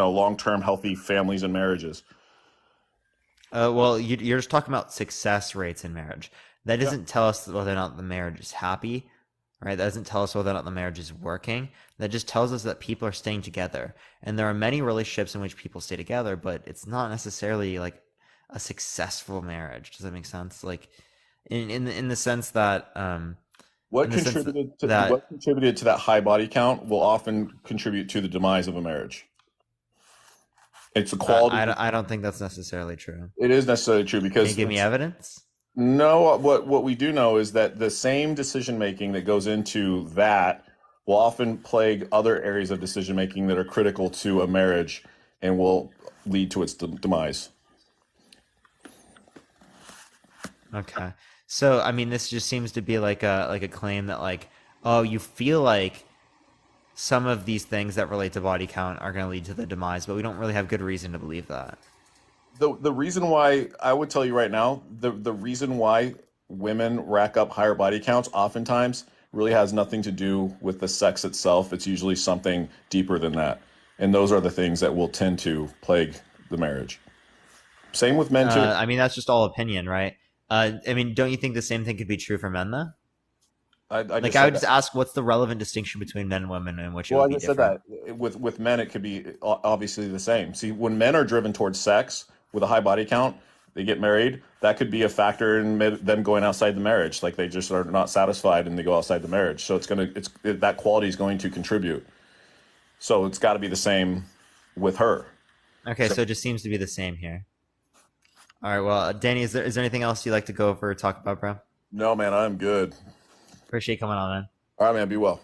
long-term healthy families and marriages. Well, you're just talking about success rates in marriage. That Yeah. doesn't tell us whether or not the marriage is happy, right? That doesn't tell us whether or not the marriage is working. That just tells us that people are staying together. And there are many relationships in which people stay together, but it's not necessarily like a successful marriage. Does that make sense? Like in the sense that What in the sense contributed to that that high body count will often contribute to the demise of a marriage. It's the quality. I don't think that's necessarily true. It is necessarily true Can you because give me it's evidence? no. What we do know is that the same decision making that goes into that will often plague other areas of decision making that are critical to a marriage and will lead to its demise. Okay. So, I mean, this just seems to be like a claim that like, oh, you feel like some of these things that relate to body count are going to lead to the demise, but we don't really have good reason to believe that. The reason why I would tell you right now, the reason why women rack up higher body counts oftentimes really has nothing to do with the sex itself. It's usually something deeper than that. And those are the things that will tend to plague the marriage. Same with men too. I mean, that's just all opinion, right? I mean, don't you think the same thing could be true for men, though? I Like, just I said would just that. ask, what's the relevant distinction between men and women in which it Well, would I be just said different? that with men it could be obviously the same. See, when men are driven towards sex with a high body count, they get married. That could be a factor in them going outside the marriage. Like they just are not satisfied and they go outside the marriage. So that quality is going to contribute. So it's got to be the same with her. Okay, So so it just seems to be the same here. All right, well, Danny, is there anything else you'd like to go over or talk about, bro? no, man, I'm good. Appreciate you coming on, man. All right, man, be well.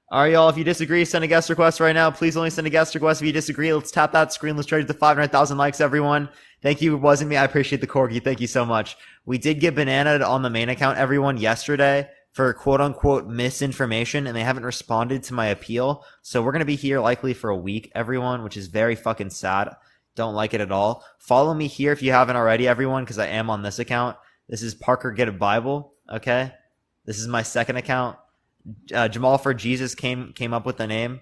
All right, y'all. If you disagree, send a guest request right now. Please only send a guest request if you disagree. Let's tap that screen. Let's try to get to 500,000 likes, everyone. Thank you. It wasn't me. I appreciate the corgi. Thank you so much. We did get bananaed on the main account, everyone, yesterday for quote unquote misinformation, and they haven't responded to my appeal. So we're going to be here likely for a week, everyone, which is very fucking sad. Don't like it at all. Follow me here if you haven't already, everyone, because I am on this account. This is Parker Get a Bible. Okay. This is my second account. Jamal for Jesus came up with the name.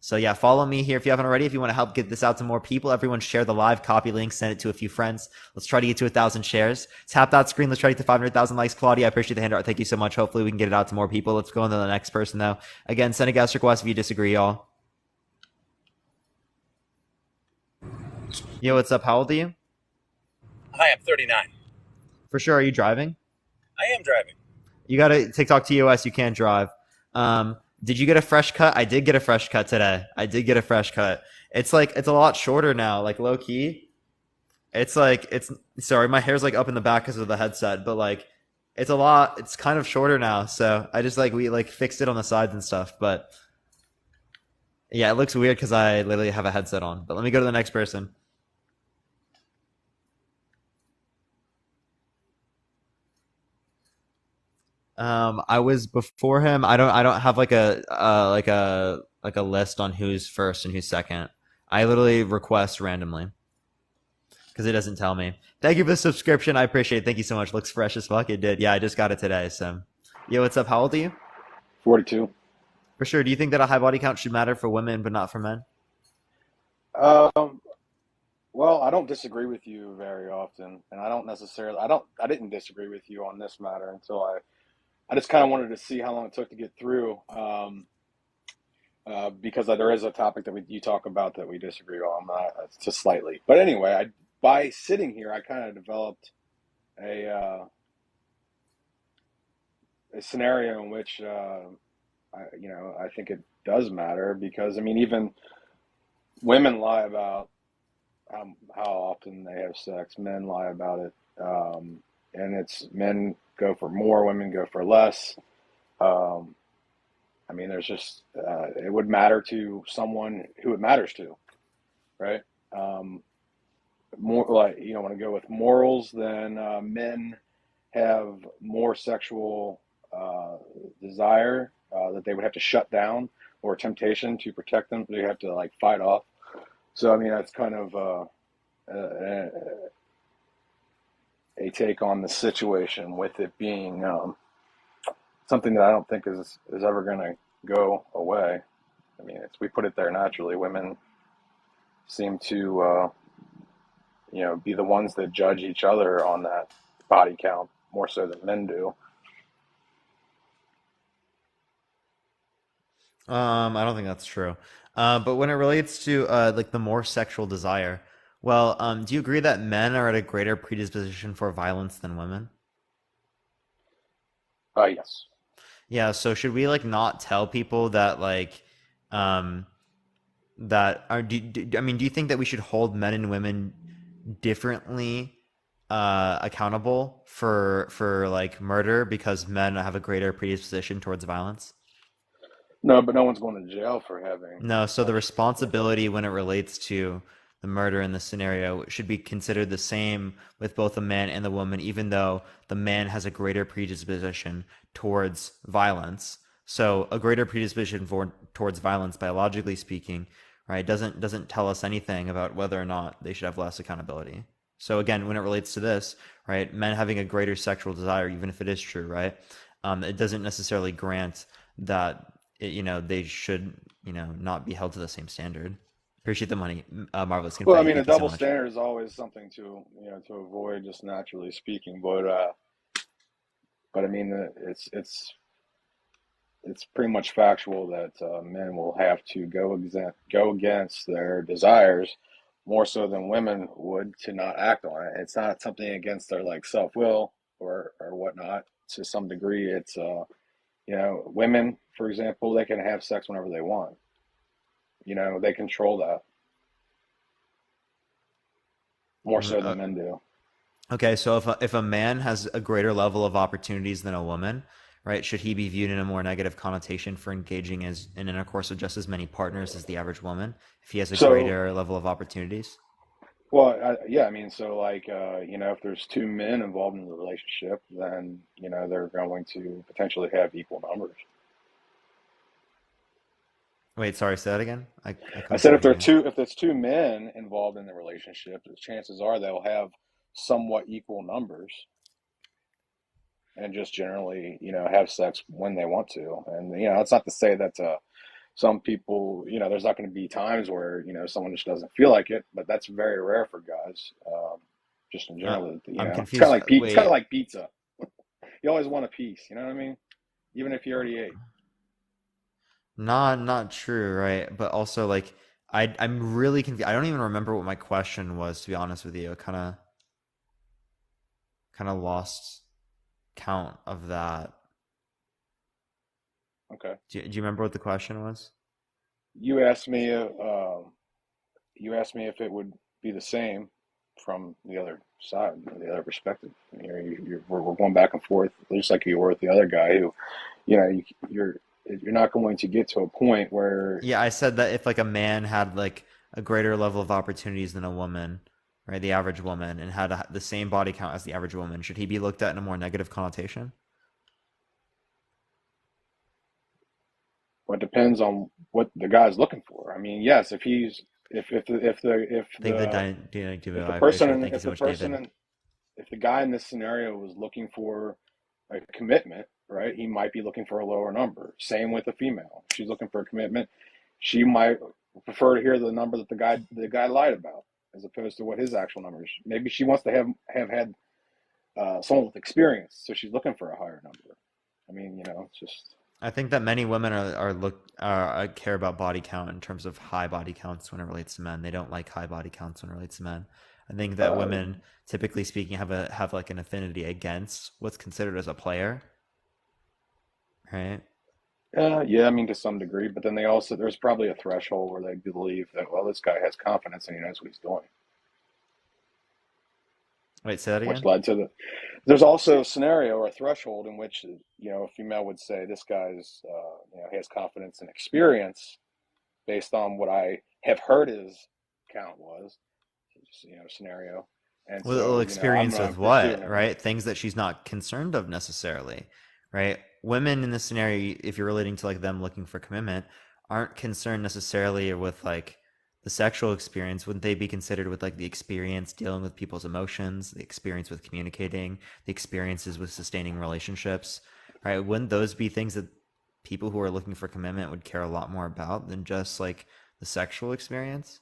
So yeah, follow me here if you haven't already. If you want to help get this out to more people, everyone share the live, copy link, send it to a few friends. Let's try to get to 1,000 shares. Tap that screen. Let's try to get to 500,000 likes. Claudia, I appreciate the handout. Thank you so much. Hopefully we can get it out to more people. Let's go on to the next person though. Again, send a guest request if you disagree, y'all. Yo, what's up? How old are you? Hi, I'm 39. For sure. Are you driving? I am driving. You got a TikTok TOS. You can't drive. Did you get a fresh cut? I did get a fresh cut today. I did get a fresh cut. It's like it's a lot shorter now, like low key. It's like it's sorry, my hair's like up in the back because of the headset, but like it's a lot. It's kind of shorter now, so I just like we like fixed it on the sides and stuff. But yeah, it looks weird because I literally have a headset on. But let me go to the next person. I was before him. I don't have like a list on who's first and who's second. I literally request randomly because it doesn't tell me. Thank you for the subscription. I appreciate it. Thank you so much. Looks fresh as fuck. It did. Yeah, I just got it today. So, yo, what's up? How old are you? 42. For sure. Do you think that a high body count should matter for women but not for men? Um, well, I don't disagree with you very often, and I didn't disagree with you on this matter until I just kind of wanted to see how long it took to get through, because there is a topic that you talk about that we disagree on, just slightly. But anyway, by sitting here, I kind of developed a, uh, a scenario in which, I think it does matter because, I mean, even women lie about how often they have sex. Men lie about it, and it's men go for more, women go for less. Um, I mean, there's just it would matter to someone who it matters to, right? Um, More like want to go with morals, then men have more sexual desire that they would have to shut down or temptation to protect them. They have to like fight off. So I mean, that's kind of a, a take on the situation with it being something that I don't think is ever going to go away. I mean, we put it there naturally. Women seem to be the ones that judge each other on that body count more so than men do. I don't think that's true. But when it relates to like the more sexual desire, well, do you agree that men are at a greater predisposition for violence than women? Yes. Yeah, so should we like not tell people that like um that are I mean, do you think that we should hold men and women differently accountable for like murder because men have a greater predisposition towards violence? No, but no one's going to jail for having No, so the sex with responsibility women. when it relates to the murder in the scenario should be considered the same with both the man and the woman, even though the man has a greater predisposition towards violence. So a greater predisposition towards violence, biologically speaking, right, doesn't tell us anything about whether or not they should have less accountability. So again, when it relates to this, right, men having a greater sexual desire, even if it is true, right, it doesn't necessarily grant that they should, not be held to the same standard. Appreciate the money, Marvelous Well, I Confetti. mean, a Thank you so double much. standard is always something to avoid, just naturally speaking. But I mean, it's pretty much factual that men will have to go against their desires more so than women would to not act on it. It's not something against their like self will or whatnot. To some degree, it's women, for example, they can have sex whenever they want. They control that more Mm, so than men do. Okay, so if a man has a greater level of opportunities than a woman, right, should he be viewed in a more negative connotation for engaging as in intercourse with just as many partners as the average woman if he has a So, greater level of opportunities? well, yeah, I mean, so like, if there's two men involved in the relationship, then, they're going to potentially have equal numbers. Wait, sorry, say that again. I I couldn't said quite hear you. if there's two men involved in the relationship, the chances are they'll have somewhat equal numbers and just generally, have sex when they want to. And, it's not to say that some people, there's not going to be times where, someone just doesn't feel like it, but that's very rare for guys. Just in Uh, general, I'm it's kind confused. of like it's kind of Wait, like pizza. You always want a piece, you know what I mean? Even if you already ate. not true, right? But also like I'm really confused. I don't even remember what my question was, to be honest with you. I kind of lost count of that. Okay. Do you remember what the question was? You asked me. You asked me if it would be the same from the other side, the other perspective. We're going back and forth, just like you were with the other guy who, you're not going to get to a point where Yeah, I said that if like a man had like a greater level of opportunities than a woman, right, the average woman, and had the same body count as the average woman, should he be looked at in a more negative connotation? well, it depends on what the guy's looking for. I mean, yes, if he's I think if the I appreciate it. person Thank you if so the much, person David. in, if the guy in this scenario was looking for a commitment, right, he might be looking for a lower number. Same with a female. If she's looking for a commitment, she might prefer to hear the number that the guy lied about, as opposed to what his actual number is. Maybe she wants to have had someone with experience, so she's looking for a higher number. I mean, it's just I think that many women care about body count in terms of high body counts when it relates to men. They don't like high body counts when it relates to men. I think that uh, women, typically speaking, have like an affinity against what's considered as a player, right? yeah, I mean to some degree, but then there's probably a threshold where they believe that, well, this guy has confidence and he knows what he's doing, Wait, say that which again. led to there's also a scenario or a threshold in which a female would say this guy's he has confidence and experience based on what I have heard his count was, scenario, and Little so I'm experience going with to pursue what, him. right? Things that she's not concerned of necessarily, right? Women in this scenario, if you're relating to like them looking for commitment, aren't concerned necessarily with like the sexual experience. Wouldn't they be considered with like the experience dealing with people's emotions, the experience with communicating, the experiences with sustaining relationships, right? Wouldn't those be things that people who are looking for commitment would care a lot more about than just like the sexual experience?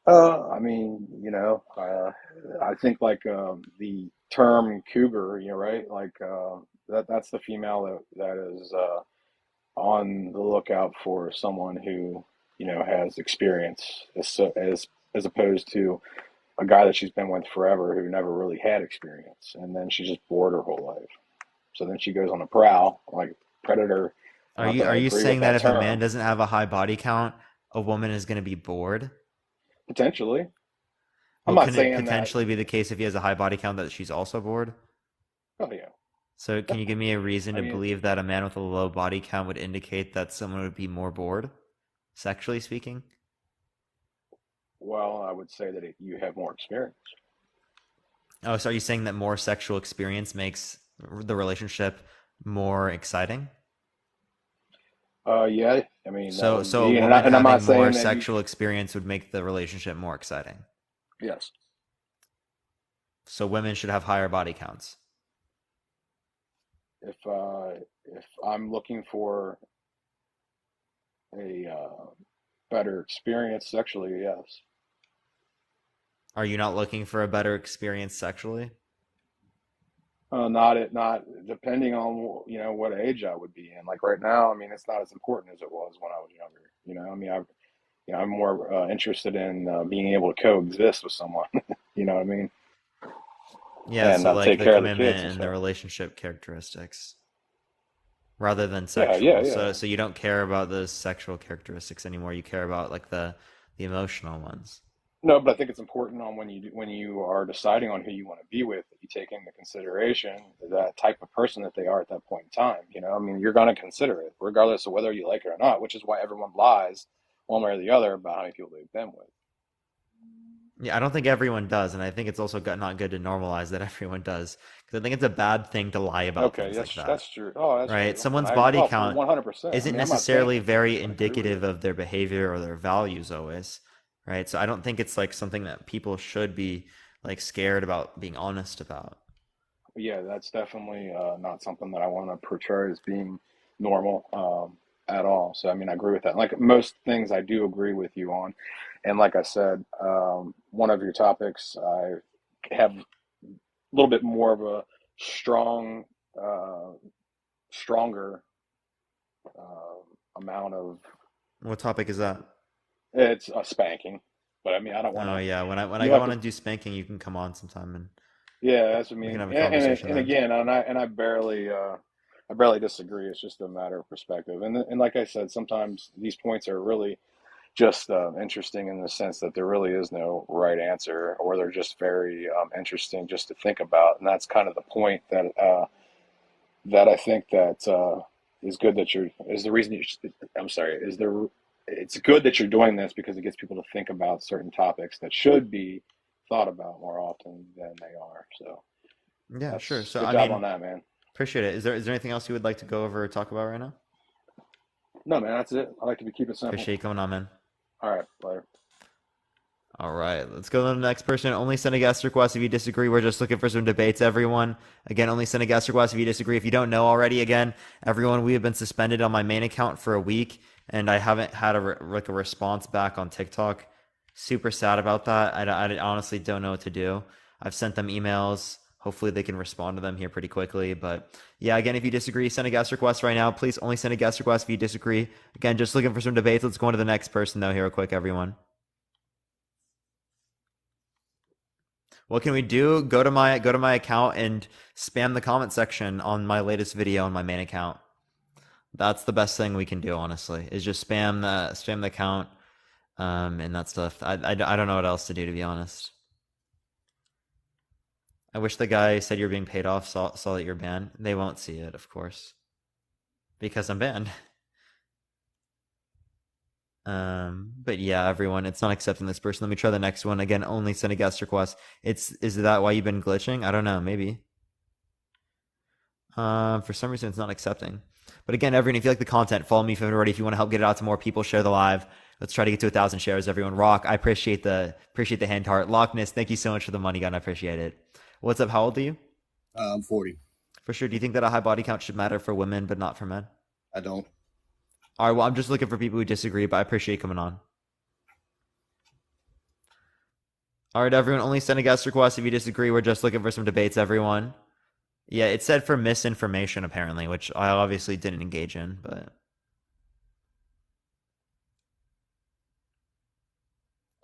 I mean, I think like the term cougar, right? Like that's the female that is on the lookout for someone who, has experience, as opposed to a guy that she's been with forever who never really had experience, and then she's just bored her whole life. So then she goes on the prowl, like predator. Not that Are I you agree with saying that that if a man term. doesn't have a high body count, a woman is going to be bored? Potentially, I'm Well, not couldn't it saying that. potentially be the case if he has a high body count that she's also bored? Oh yeah, So, can you give me a reason I to mean, believe that a man with a low body count would indicate that someone would be more bored, sexually speaking? well, I would say that you have more experience. Oh, so are you saying that more sexual experience makes the relationship more exciting? Yeah, I mean that So, would so a be, woman and I'm not having more saying that you. sexual experience would make the relationship more exciting. Yes, So women should have higher body counts. if I'm looking for a better experience sexually, yes. Are you not looking for a better experience sexually? Not depending on what age I would be in. Like right now, I mean, it's not as important as it was when I was younger. I mean, I'm more interested in being able to coexist with someone. You know what I mean? Yeah, And so like take the care of the kids commitment and and the stuff. relationship characteristics rather than Yeah, yeah, sexual. yeah. So you don't care about the sexual characteristics anymore. You care about like the emotional ones. No, but I think it's important on when you are deciding on who you want to be with, that you take into consideration that type of person that they are at that point in time. I mean, you're going to consider it regardless of whether you like it or not, which is why everyone lies one way or the other about how many people they've been with. Yeah, I don't think everyone does, and I think it's also not good to normalize that everyone does because I think it's a bad thing to lie about Okay, things like that. that's true. Oh, that's Right? true. And Someone's I body oh, count 100%. I isn't mean, I'm not saying necessarily it. very I agree with indicative you. of their behavior or their values always, right? So I don't think it's like something that people should be like scared about being honest about. Yeah, that's definitely not something that I want to portray as being normal at all. So, I mean, I agree with that. Like most things, I do agree with you on. And like I said, one of your topics, I have a little bit more of a strong, uh, stronger amount of What topic is that? it's a spanking. But I mean, I don't want Oh to. yeah, when I You go have on to. and do spanking, you can come on sometime and Yeah, that's what I we can mean. have a And conversation and then. again, I barely disagree. It's just a matter of perspective. And like I said, sometimes these points are really just interesting in the sense that there really is no right answer, or they're just very interesting just to think about. And that's kind of the point that I think that is good that you're is the reason you. I'm sorry. Is there? It's good that you're doing this because it gets people to think about certain topics that should be thought about more often than they are. So. Yeah, sure. That's So good I job mean, on that, man. appreciate it. Is there anything else you would like to go over or talk about right now? No, man, that's it. I like to keep it simple. Appreciate you coming on, man. All right, later. All right, let's go to the next person. Only send a guest request if you disagree. We're just looking for some debates, everyone. Again, only send a guest request if you disagree. If you don't know already, again, everyone, we have been suspended on my main account for a week, and I haven't had a response back on TikTok. Super sad about that. I honestly don't know what to do. I've sent them emails. Hopefully, they can respond to them here pretty quickly. But yeah, again, if you disagree, send a guest request right now. Please only send a guest request if you disagree. Again, just looking for some debates. Let's go on to the next person, though, here, real quick, everyone. What can we do? Go to my account and spam the comment section on my latest video on my main account. That's the best thing we can do, honestly, is just spam the account, and that stuff. I don't know what else to do, to be honest. I wish the guy said you're being paid off saw that you're banned. They won't see it, of course, because I'm banned. But yeah, everyone, it's not accepting this person. Let me try the next one. Again, only send a guest request. Is that why you've been glitching? I don't know, maybe. For some reason it's not accepting. But again, everyone, if you like the content, follow me if you haven't already. If you want to help get it out to more people, share the live. Let's try to get to 1,000 shares, everyone. Rock, I appreciate the hand heart. Lockness, thank you so much for the money, gun. I appreciate it. What's up? How old are you? I'm 40. For sure. Do you think that a high body count should matter for women but not for men? I don't. All right, well, I'm just looking for people who disagree, but I appreciate you coming on. All right, everyone, only send a guest request if you disagree. We're just looking for some debates, everyone. Yeah, it said for misinformation, apparently, which I obviously didn't engage in, but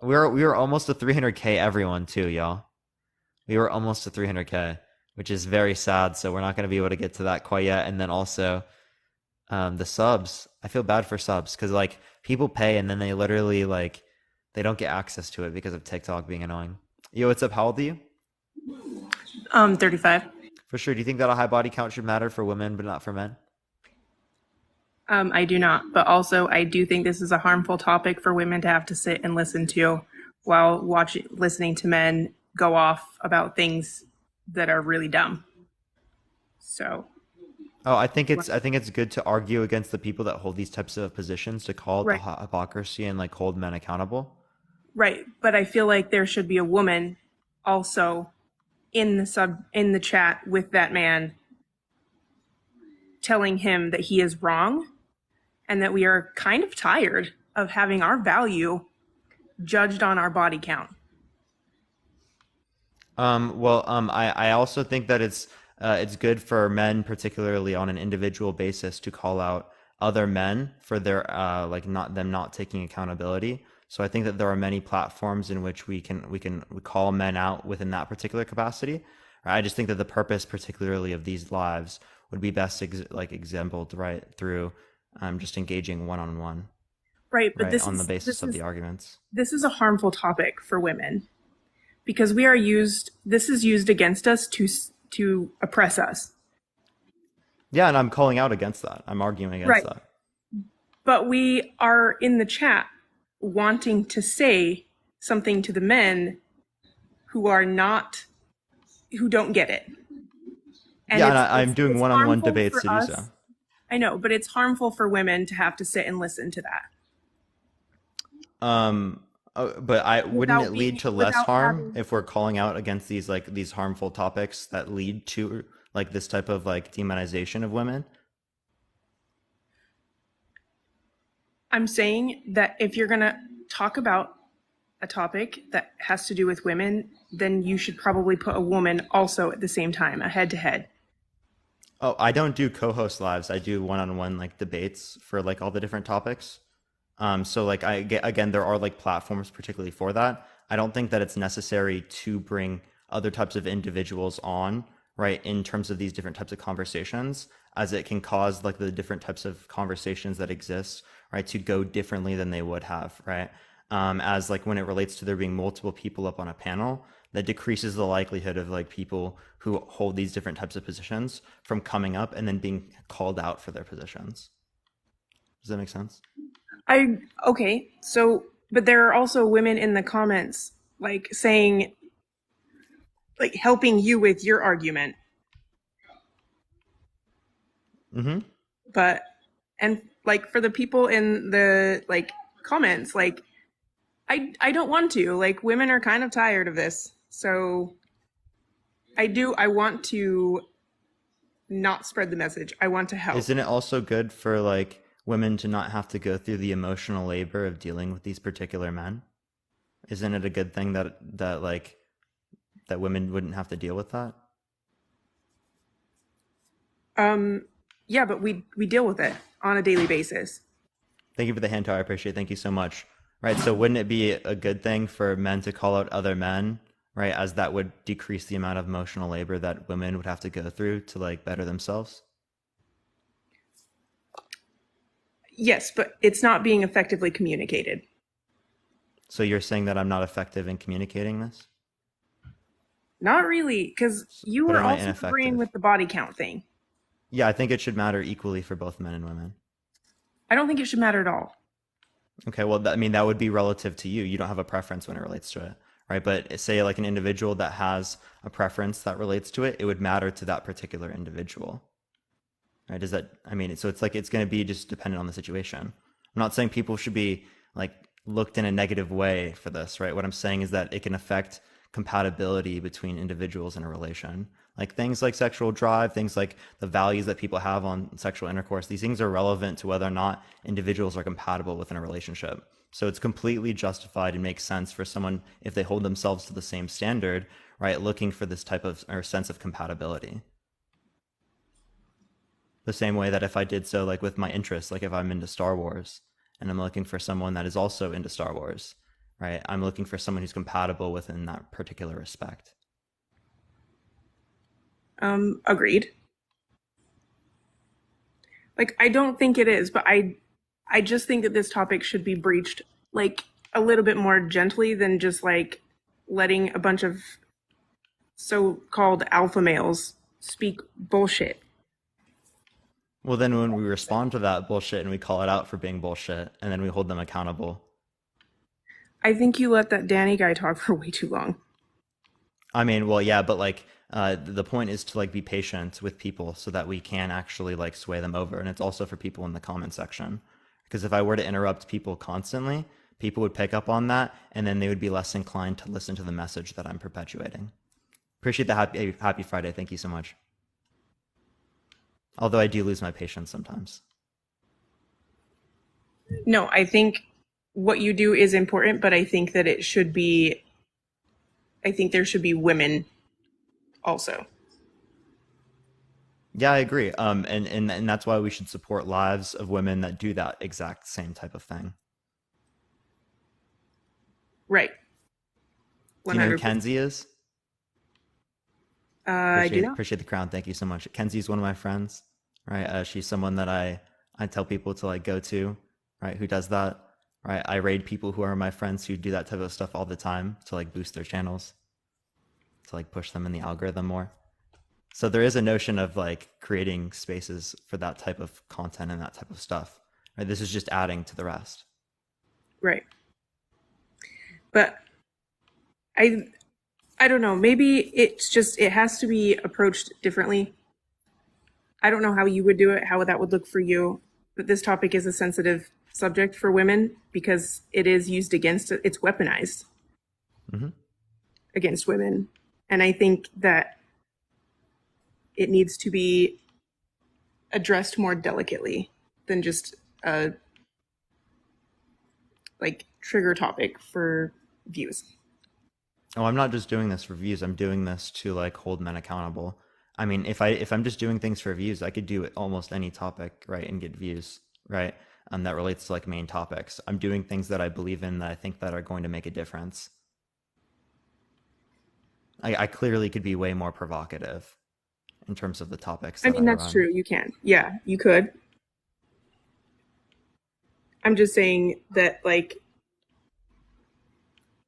we were almost to 300K, everyone, too, y'all. We were almost to 300K, which is very sad. So we're not going to be able to get to that quite yet. And then also, the subs. I feel bad for subs because like people pay and then they literally like they don't get access to it because of TikTok being annoying. Yo, what's up? How old are you? 35. For sure. Do you think that a high body count should matter for women but not for men? I do not, but also I do think this is a harmful topic for women to have to sit and listen to while listening to men go off about things that are really dumb. So, Oh, I think it's good to argue against the people that hold these types of positions to call it the right, hypocrisy and like hold men accountable. right. But I feel like there should be a woman also in the chat with that man telling him that he is wrong and that we are kind of tired of having our value judged on our body count. I also think that it's good for men, particularly on an individual basis, to call out other men for their like not taking accountability. So I think that there are many platforms in which we call men out within that particular capacity. I just think that the purpose, particularly of these lives, would be best exemplified right through just engaging one on one, Right, but right, on the basis of the arguments. this is a harmful topic for women because we are used this is used against us to oppress us. Yeah, and I'm calling out against that. I'm arguing against Right. that. But we are in the chat wanting to say something to the men who are not who don't get it. And Yeah, and I'm doing it's one-on-one harmful debates for to do us. so. I know, but it's harmful for women to have to sit and listen to that But I wouldn't it lead to less without harm having. if we're calling out against these harmful topics that lead to like this type of like demonization of women? I'm saying that if you're going to talk about a topic that has to do with women, then you should probably put a woman also at the same time, a head to head. Oh, I don't do co-host lives. I do one-on-one like debates for like all the different topics. So like again, there are like platforms particularly for that. I don't think that it's necessary to bring other types of individuals on, right, in terms of these different types of conversations, as it can cause like the different types of conversations that exist, right, to go differently than they would have, right? As like when it relates to there being multiple people up on a panel, that decreases the likelihood of like people who hold these different types of positions from coming up and then being called out for their positions. Does that make sense? Okay, so but there are also women in the comments like saying like helping you with your argument. Mm-hmm. But and like for the people in the like comments like I don't want to. Like women are kind of tired of this. So I want to not spread the message. I want to help. Isn't it also good for like women to not have to go through the emotional labor of dealing with these particular men? Isn't it a good thing that like that women wouldn't have to deal with that? Yeah, but we deal with it on a daily basis. Thank you for the hand tower. I appreciate it. Thank you so much. Right. So wouldn't it be a good thing for men to call out other men, right? As that would decrease the amount of emotional labor that women would have to go through to like better themselves? Yes, but it's not being effectively communicated. So you're saying that I'm not effective in communicating this? Not really, because you But were am I also agreeing ineffective? with the body count thing. Yeah, I think it should matter equally for both men and women. I don't think it should matter at all. Okay, well, I mean, that would be relative to you. You don't have a preference when it relates to it, right? But say like an individual that has a preference that relates to it, it would matter to that particular individual, right? Does that, I mean, so it's like it's going to be just dependent on the situation. I'm not saying people should be like looked in a negative way for this, right? What I'm saying is that it can affect compatibility between individuals in a relation. Like things like sexual drive, things like the values that people have on sexual intercourse, these things are relevant to whether or not individuals are compatible within a relationship. So it's completely justified and makes sense for someone, if they hold themselves to the same standard, right, looking for this type of or sense of compatibility. The same way that if I did so like with my interests, like if I'm into Star Wars and I'm looking for someone that is also into Star Wars, right? I'm looking for someone who's compatible within that particular respect. Agreed. Like, I don't think it is, but I just think that this topic should be breached like a little bit more gently than just like letting a bunch of so-called alpha males speak bullshit. Well, then when we respond to that bullshit and we call it out for being bullshit and then we hold them accountable. I think you let that Danny guy talk for way too long. I mean, well, yeah, but like the point is to like be patient with people so that we can actually like sway them over. And it's also for people in the comment section. Because if I were to interrupt people constantly, people would pick up on that and then they would be less inclined to listen to the message that I'm perpetuating. Appreciate the happy Friday. Thank you so much. Although I do lose my patience sometimes. No, I think what you do is important, but I think that it should be, I think there should be women also. Yeah, I agree. And that's why we should support lives of women that do that exact same type of thing. Right. Do you know who 100%. Kenzie is? I do not. Appreciate the crown. Thank you so much. Kenzie's one of my friends, right? She's someone that I tell people to like go to, right? Who does that, right? I raid people who are my friends who do that type of stuff all the time to like boost their channels, to like push them in the algorithm more. So there is a notion of like creating spaces for that type of content and that type of stuff, right? This is just adding to the rest. Right. But I don't know. Maybe it's just it has to be approached differently. I don't know how you would do it, how that would look for you. But this topic is a sensitive subject for women because it is used against it's weaponized against women. And I think that it needs to be addressed more delicately than just a like trigger topic for views. Oh, I'm not just doing this for views. I'm doing this to like hold men accountable. I mean, if I'm just doing things for views, I could do almost any topic, right, and get views, right? That relates to like main topics. I'm doing things that I believe in that I think that are going to make a difference. I clearly could be way more provocative in terms of the topics I that mean, I that's run. true. You can. Yeah, you could. I'm just saying that like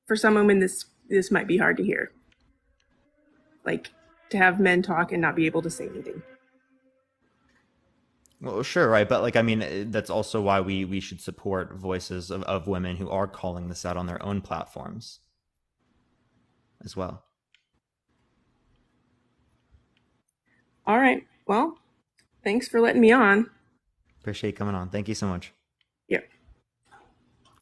for some women this might be hard to hear. Like to have men talk and not be able to say anything. Well, sure, right, but like I mean, that's also why we should support voices of women who are calling this out on their own platforms as well. All right. Well, thanks for letting me on. Appreciate you coming on. Thank you so much. Yeah.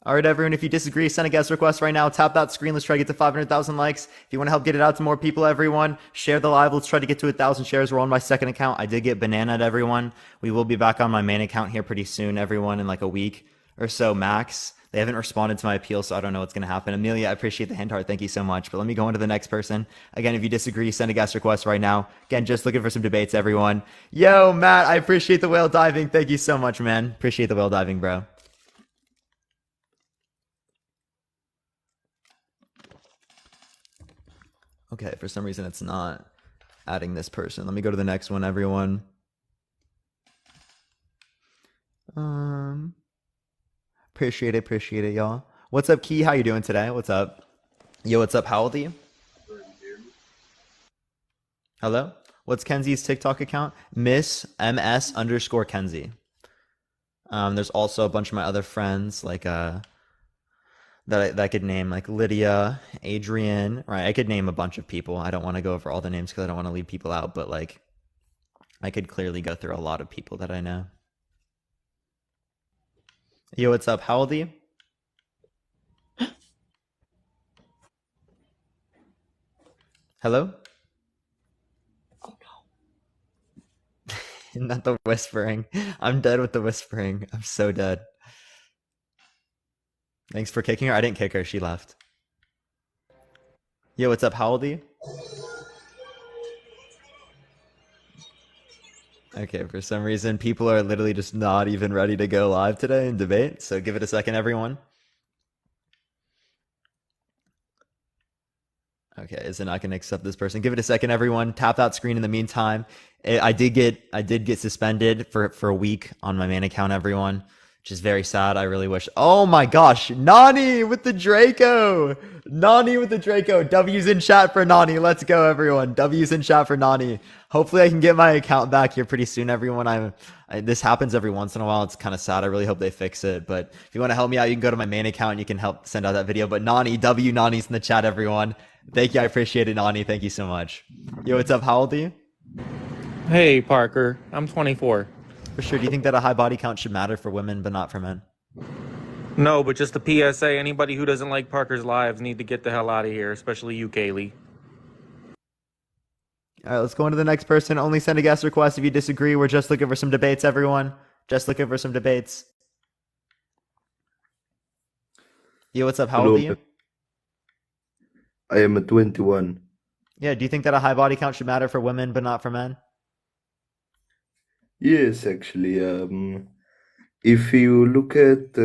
All right, everyone, if you disagree, send a guest request right now. Tap that screen. Let's try to get to 500,000 likes. If you want to help get it out to more people, everyone, share the live. Let's try to get to 1,000 shares. We're on my second account. I did get bananaed, everyone. We will be back on my main account here pretty soon, everyone, in like a week or so max. They haven't responded to my appeal, so I don't know what's going to happen. Amelia, I appreciate the hand heart. Thank you so much. But let me go on to the next person. Again, if you disagree, send a guest request right now. Again, just looking for some debates, everyone. Yo, Matt, I appreciate the whale diving. Thank you so much, man. Appreciate the whale diving, bro. Okay, for some reason it's not adding this person. Let me go to the next one, everyone. Appreciate it, y'all. What's up, Key? How you doing today? What's up? Yo, what's up? How old are you? Hello? What's Kenzie's TikTok account? Miss MS underscore Kenzie. There's also a bunch of my other friends like that I could name, like Lydia, Adrian, right? I could name a bunch of people. I don't want to go over all the names because I don't want to leave people out, but like I could clearly go through a lot of people that I know. Yo, what's up? How old are you? Hello? Oh no. Not the whispering. I'm dead with the whispering. I'm so dead. Thanks for kicking her. I didn't kick her. She left. Yo, what's up? How old are you? Okay, for some reason, people are literally just not even ready to go live today and debate. So give it a second, everyone. Okay, is it not going to accept this person? Give it a second, everyone. Tap that screen in the meantime. I did get suspended for a week on my main account, everyone, which is very sad. I really wish. Oh my gosh, Nani with the Draco. Nani with the Draco. W's in chat for Nani. Let's go, everyone. W's in chat for Nani. Hopefully, I can get my account back here pretty soon, everyone. This happens every once in a while. It's kind of sad. I really hope they fix it. But if you want to help me out, you can go to my main account and you can help send out that video. But Nani's in the chat, everyone. Thank you. I appreciate it, Nani. Thank you so much. Yo, what's up? How old are you? Hey, Parker. I'm 24. For sure. Do you think that a high body count should matter for women but not for men? No, but just a PSA. Anybody who doesn't like Parker's lives need to get the hell out of here, especially you, Kaylee. All right, let's go on to the next person. Only send a guest request if you disagree. We're just looking for some debates, everyone. Just looking for some debates. Yo, what's up? How old are you? I am 21. Yeah, do you think that a high body count should matter for women but not for men? Yes, actually, if you look at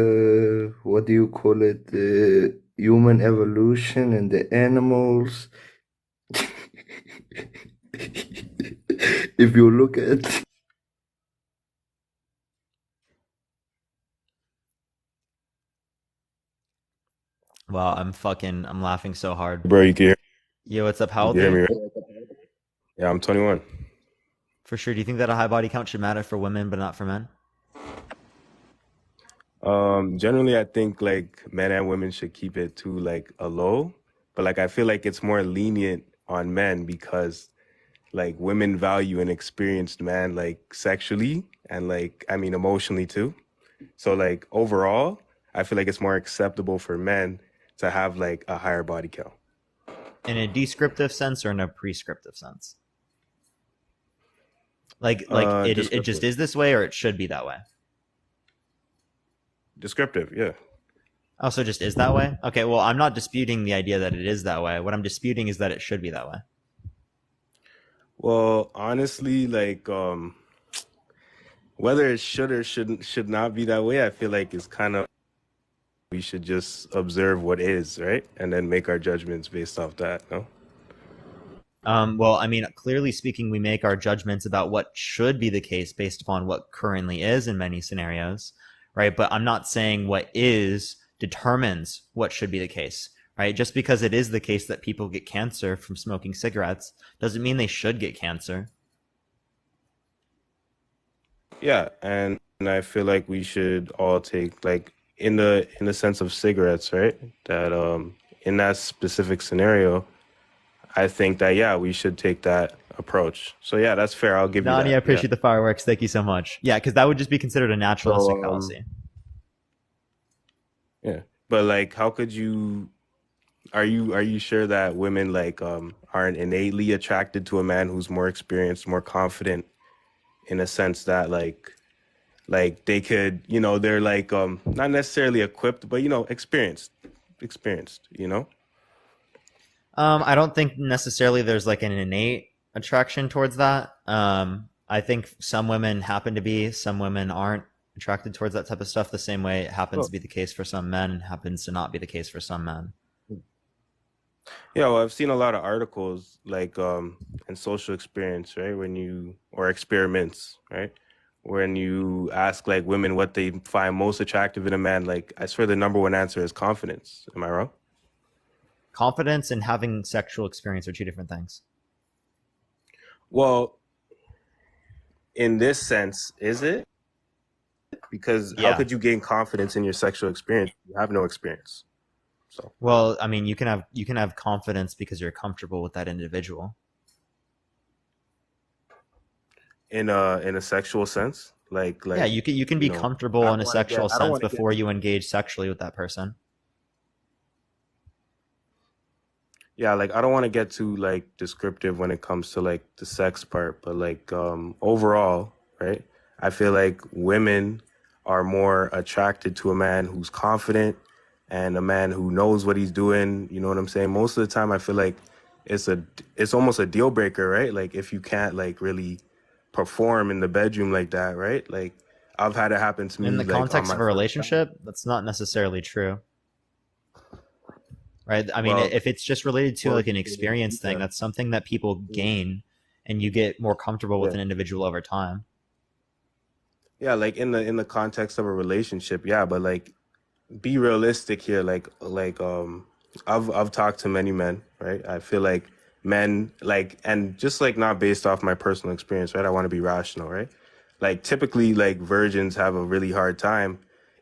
what do you call it, human evolution and the animals, if you look at Wow, I'm laughing so hard. Bro, you can hear, Yo, what's up? How old you are hear me, you? right? Yeah, I'm 21. For sure. Do you think that a high body count should matter for women but not for men? Generally, I think like men and women should keep it to like a low, but like I feel like it's more lenient on men because like women value an experienced man like sexually and like I mean emotionally too. So like overall, I feel like it's more acceptable for men to have like a higher body count. In a descriptive sense or in a prescriptive sense? Like it just Descriptive. is this way or it should be that way? Descriptive, yeah. Oh, so it just is that way? Okay, well, I'm not disputing the idea that it is that way. What I'm disputing is that it should be that way. Well, honestly, like whether it should or should not be that way, I feel like it's kind of we should just observe what is, right? And then make our judgments based off that, no? Well, I mean, clearly speaking, we make our judgments about what should be the case based upon what currently is in many scenarios, right? But I'm not saying what is determines what should be the case, right? Just because it is the case that people get cancer from smoking cigarettes doesn't mean they should get cancer. Yeah, and I feel like we should all take like in the sense of cigarettes, right? That in that specific scenario, I think that yeah, we should take that approach. So yeah, that's fair. I'll give you Nani, that. I appreciate the fireworks. Thank you so much. Yeah, because that would just be considered a naturalistic fallacy. Yeah. But like how could you are you sure that women like aren't innately attracted to a man who's more experienced, more confident in a sense that like they could, you know, they're like not necessarily equipped, but you know, experienced, you know? I don't think necessarily there's like an innate attraction towards that. I think some women happen to be, some women aren't attracted towards that type of stuff the same way it happens to be the case for some men and happens to not be the case for some men. Yeah, well, I've seen a lot of articles like in social experience, right? When you or experiments, right? When you ask like women what they find most attractive in a man, like I swear the number one answer is confidence. Am I wrong? Confidence and having sexual experience are two different things. Well, in this sense, is it? Because how Yeah. could you gain confidence in your sexual experience if you have no experience? So Well, I mean, you can have confidence because you're comfortable with that individual. in a sexual sense, like Yeah, you can be know, comfortable I in a don't wanna sexual get- I don't sense wanna get- before you engage sexually with that person. Yeah, like I don't want to get too like descriptive when it comes to like the sex part, but like overall, right? I feel like women are more attracted to a man who's confident and a man who knows what he's doing. You know what I'm saying? Most of the time, I feel like it's almost a deal breaker, right? Like if you can't like really perform in the bedroom like that, right? Like I've had it happen to In me the like on context my of a first time. relationship, that's not necessarily true, right? I mean, Well, if it's just related to well, like an experience thing, that's something that people gain, and you get more comfortable with yeah, an individual over time. yeah, like in the context of a relationship, yeah, but like be realistic here. I've talked to many men, right? I feel like men like, and just like not based off my personal experience, right? I want to be rational, right? Like typically like virgins have a really hard time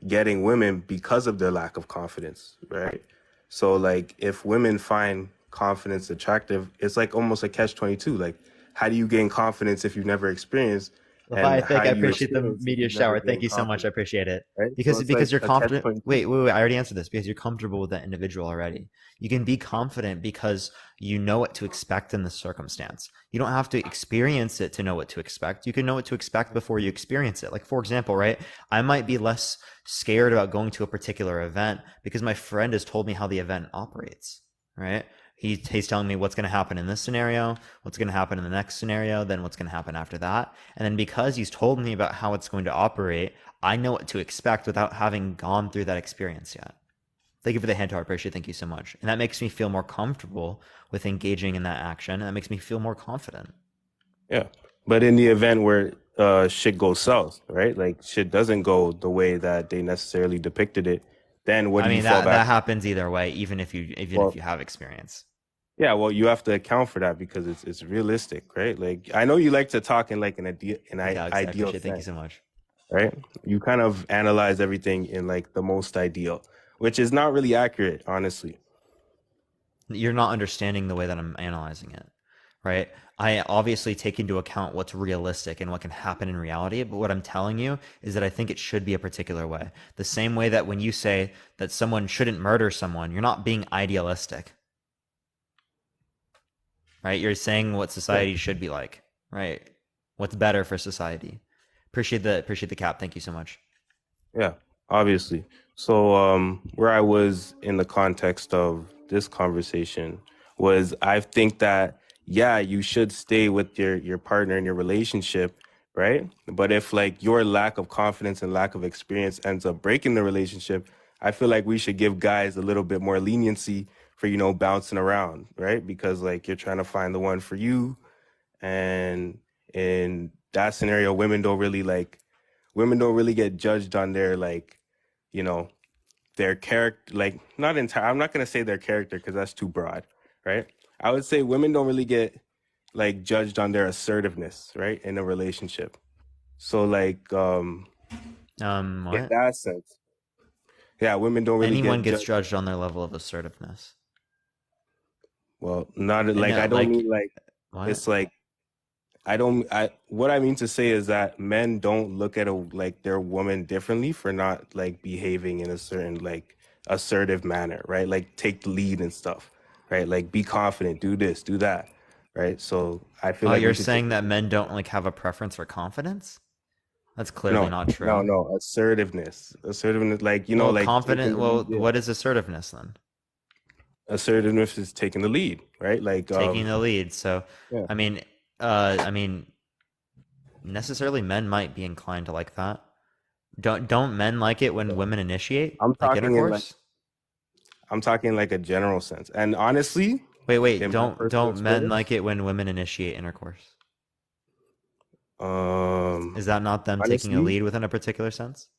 getting women because of their lack of confidence, right? So like if women find confidence attractive, it's like almost a catch 22. Like how do you gain confidence if you've never experienced, and Levi, how thank I do you appreciate the experience if media you've never shower. Thank gained you so much. I confidence, appreciate it. right? So Because it's like you're a catch confident. 22. Wait. I already answered this. Because you're comfortable with that individual already. You can be confident because you know what to expect in the circumstance. You don't have to experience it to know what to expect. You can know what to expect before you experience it. Like for example, right? I might be less scared about going to a particular event because my friend has told me how the event operates, right? He's telling me what's going to happen in this scenario, what's going to happen in the next scenario, then what's going to happen after that. And then because he's told me about how it's going to operate, I know what to expect without having gone through that experience yet. Thank you for the hand, I appreciate it. Thank you so much. And that makes me feel more comfortable with engaging in that action. And that makes me feel more confident. Yeah. But in the event where shit goes south, right? Like shit doesn't go the way that they necessarily depicted it, then what I do you mean, fall that back? happens either way, even if Well, you have experience. yeah, well, you have to account for that because it's realistic, right? Like I know you like to talk in like Thank you, Alex. I ideal appreciate it. Thank you sense, so much. right? You kind of analyze everything in like the most ideal, which is not really accurate, honestly. You're not understanding the way that I'm analyzing it, right? I obviously take into account what's realistic and what can happen in reality, but what I'm telling you is that I think it should be a particular way. The same way that when you say that someone shouldn't murder someone, you're not being idealistic, right? You're saying what Yeah. society should be like, right? What's better for society. Appreciate the cap. Thank you so much. Yeah, obviously. So, where I was in the context of this conversation was I think that, yeah, you should stay with your partner in your relationship, right? But if like your lack of confidence and lack of experience ends up breaking the relationship, I feel like we should give guys a little bit more leniency for, bouncing around, right? Because like you're trying to find the one for you, and in that scenario, women don't really get judged on their like, you know, their character, like not entire. I'm not gonna say their character because that's too broad, right? I would say women don't really get like judged on their assertiveness, right, in a relationship. So like, in What? that sense, yeah, women don't really Anyone get gets judged. judged on their level of assertiveness. Well, not And like I no, don't like mean like what? it's like I don't. I what I mean to say is that men don't look at their woman differently for not like behaving in a certain like assertive manner, right? Like take the lead and stuff, right? Like be confident, do this, do that, right? So I feel Oh, like we you're should take saying that men don't like have a preference for confidence? That's clearly no, not no, true. no assertiveness, like Well, like taking confident. the lead. Well, Yeah, what is assertiveness then? assertiveness is taking the lead, right? Like Taking the lead. So, yeah, I mean, I mean, necessarily men might be inclined to like that. Don't men like it when women initiate, I'm like talking in like intercourse? I'm talking like a general sense, and honestly, Wait. in my personal Don't men experience. like it when women initiate intercourse? Um, Is that not them taking a Honestly, lead within a particular sense?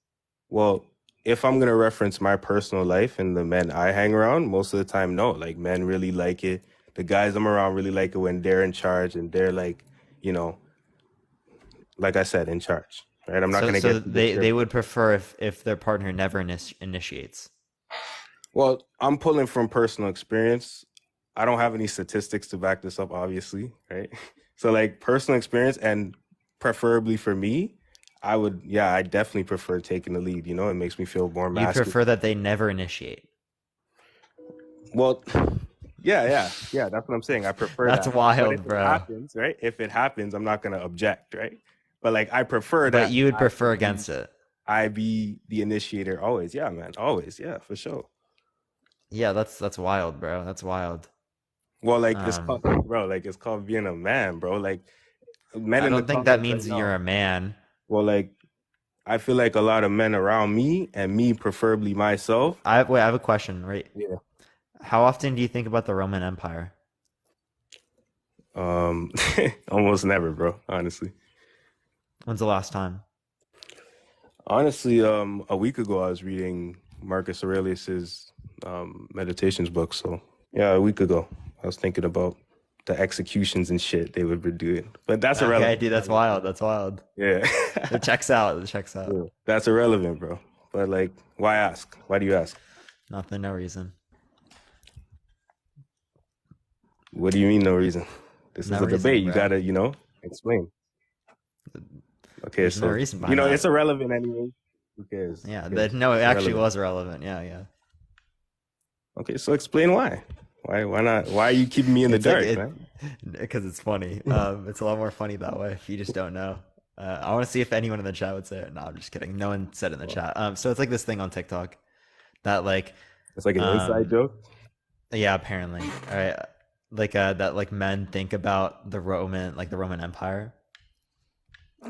well, if I'm gonna reference my personal life and the men I hang around, most of the time, no. Like men really like it. The guys I'm around really like it when they're in charge and they're like, you know, like I said, in charge. Right? I'm not So gonna get too they descriptive. would prefer if their partner never initiates. Well, I'm pulling from personal experience. I don't have any statistics to back this up, obviously, right? So like personal experience and preferably for me, I definitely prefer taking the lead. It makes me feel more You masculine. prefer that they never initiate. Well, yeah. That's what I'm saying. I prefer That's that. But if wild, it bro. happens, right? If it happens, I'm not gonna object, right? But like, I prefer But that you would prefer against it. I be the initiator always. Yeah, man, always. Yeah, for sure. Yeah, that's wild, bro. That's wild. Well, like it's Um, called, bro. Like it's called being a man, bro. Like men I in the don't think that comments right means you're now. a man. Well, like I feel like a lot of men around me and me, preferably myself. I have a question, right? Yeah. How often do you think about the Roman Empire? Um, almost never, bro. Honestly. When's the last time? Honestly, a week ago I was reading Marcus Aurelius's meditations book. So yeah, a week ago I was thinking about the executions and shit they would be doing. But that's Okay, irrelevant. dude, that's wild. That's wild. Yeah. It checks out. It checks out. Yeah. That's irrelevant, bro. But like, why ask? Why do you ask? Nothing, no reason. What do you mean no reason? This No is a reason, debate. You bro. gotta, explain. Okay, There's no so reason behind it's that. irrelevant anyway. Who cares? Yeah, Who cares? no, it It's actually irrelevant. was irrelevant. Yeah, yeah. Okay, so explain why. Why not? Why are you keeping me in the It's like dark, it man? because it's funny. It's a lot more funny that way if you just don't know. I want to see if anyone in the chat would say it. No, I'm just kidding. No one said it in the chat. So it's like this thing on TikTok that like, It's like an inside um, joke. yeah, apparently, all right, like that like men think about the Roman Empire,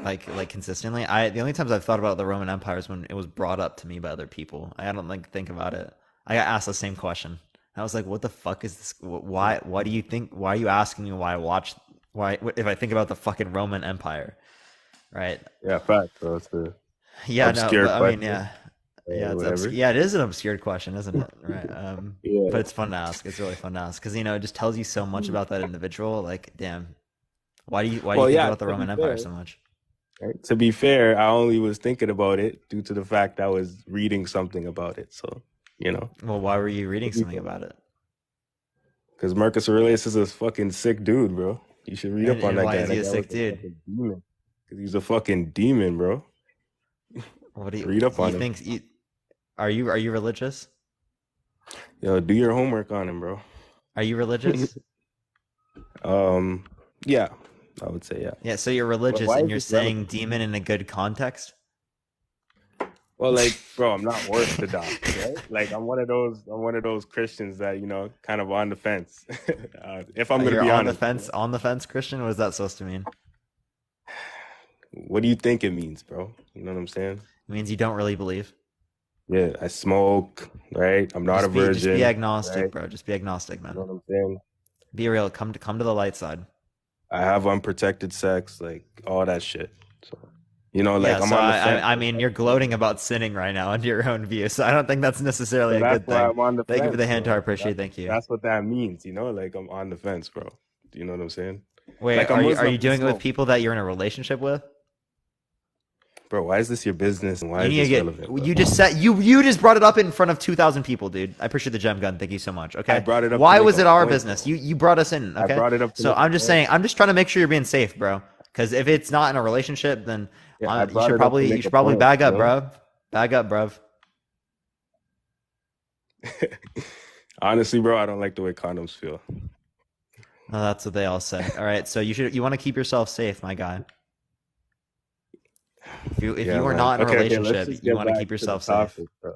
like consistently. The only times I've thought about the Roman Empire is when it was brought up to me by other people. I don't like think about it. I got asked the same question. I was like, "What the fuck is this? Why? Why do you think? Why are you asking me why I watch? Why if I think about the fucking Roman Empire, right? Yeah, fact. So it's a Yeah, no, obscure but I mean, question yeah, yeah, or whatever. yeah, it is an obscure question, isn't it? Right. Yeah. But it's fun to ask. It's really fun to ask because it just tells you so much about that individual. Like, damn, why do you Well, think yeah. about the To be Roman Empire fair, so much? right? To be fair, I only was thinking about it due to the fact I was reading something about it. So you know, Well, why were you to reading be something fair, about it? because Marcus Aurelius is a fucking sick dude, bro. You should read up on And that why guy. is he That a guy was sick a dude? fucking demon. Because he's a fucking demon, bro. What Read up do you on him. think? Are you religious? Yo, do your homework on him, bro. Are you religious? Um, yeah, I would say yeah. Yeah, so you're But religious why and is you're this saying relevant? demon in a good context? Well, like, bro, I'm not orthodox, right? Like, I'm one of those Christians that kind of on the fence. If I'm gonna You're be on the honest, fence, Christian? What is that supposed to mean? what do you think it means, bro? You know what I'm saying? It means you don't really believe. Yeah, I smoke, right? I'm not a Just be virgin, agnostic, right? bro. Just be agnostic, You know man. what I'm saying? Be real. Come to the light side. I have unprotected sex, like all that shit. So, Yeah, like I'm so on the fence. I mean, you're gloating about sinning right now under your own view, so I don't think that's necessarily So a that's good why thing. I'm on the Thank you for the fence, hint, I bro. appreciate. Thank you. That's what that means, like I'm on the fence, bro. Do you know what I'm saying? Wait, Like a are Muslim you can doing it with smoke. people that you're in a relationship with? Bro, why is this your business and why You is need to this get. relevant, bro? You just said you just brought it up in front of 2,000 people, dude. I appreciate the gem gun. Thank you so much. I Okay. brought it up to Why make was a it our point, business? bro. You brought us in. I Okay. brought it up to So make a I'm just point. saying. I'm just trying to make sure you're being safe, bro. Because if it's not in a relationship, then Yeah, I you brought should it up to probably make a point, bag up, bro. Bag up, bro. Honestly, bro, I don't like the way condoms feel. No, that's what they all say. All right. So you want to keep yourself safe, my guy. If Yeah, you are man. not in a Okay, let's relationship, just you get want to back keep to the yourself safe. topic, bro.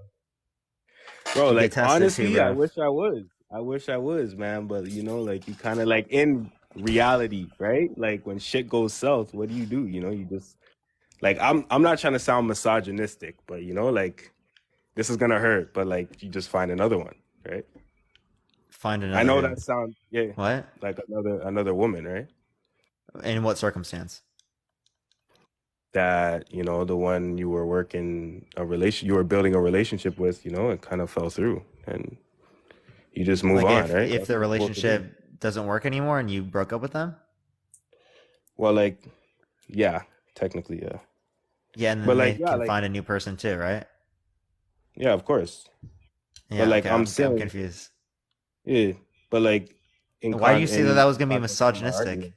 Bro, You get like tested too, honestly, I bro. wish I was. I wish I was, man. But like you kind of like in reality, right? Like when shit goes south, what do? You just like I'm not trying to sound misogynistic, but like this is gonna hurt, but like you just find another one, right? Find I know another that sounds what? like another woman, right? In what circumstance? That the one you were you were building a relationship with, it kind of fell through, and you just move Like on, right? if That's the what you're supposed to do. relationship doesn't work anymore and you broke up with them? Well, like, yeah, technically, yeah. Yeah, and But then like, they yeah, can like, find a new person too, right? yeah, of course. But Yeah, like, okay, I'm I'm saying, confused. yeah, but like, Why do you say that in that was gonna be context of my misogynistic? argument,